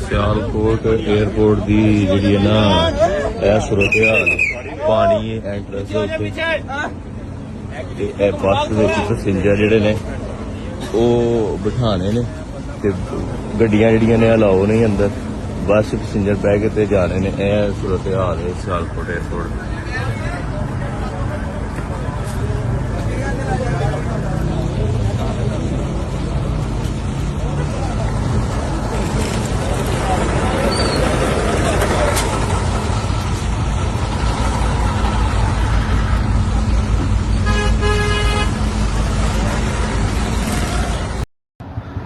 Sialkot airport की जी है ना यह सूरत हाल पानी एंट्रेंस बस पैसेंजर जोड़े ने बिठाने ने गड्डियां जड़ियां ने अलाओ नहीं अंदर बस पैसेंजर बह के जाने ने यह सूरत हाल है सियालकोट एयरपोर्ट।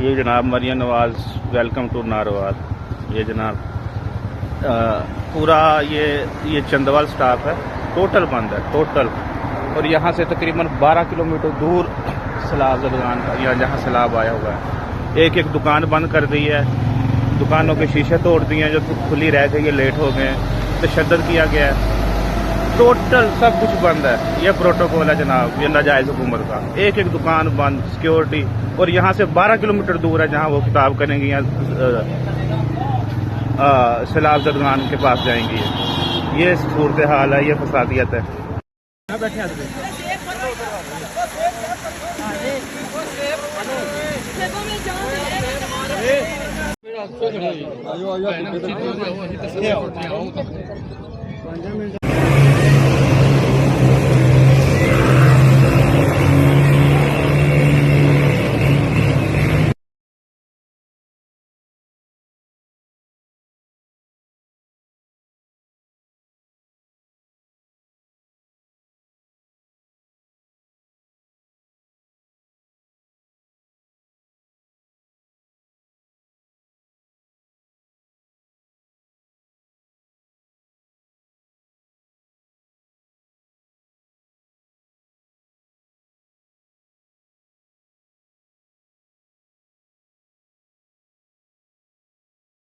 ये जनाब मरियम नवाज़ वेलकम टू नारवाल। ये जनाब पूरा ये चंदवाल स्टाफ है टोटल बंद है टोटल। और यहाँ से तकरीबन 12 किलोमीटर दूर सैलाब जदगान का या जहाँ सैलाब आया हुआ है एक एक दुकान बंद कर दी है। दुकानों के शीशे तोड़ दिए हैं जो खुली रह गई है, लेट हो गए, तशद्दुद किया गया है। टोटल सब कुछ बंद है। ये प्रोटोकॉल है जनाब, ये नाजायज हुकूमत का। एक एक दुकान बंद, सिक्योरिटी। और यहाँ से 12 किलोमीटर दूर है जहाँ वो किताब करेंगी या सैलाब जदगान के पास जाएंगी। ये सूरत हाल है, ये फसादियत है।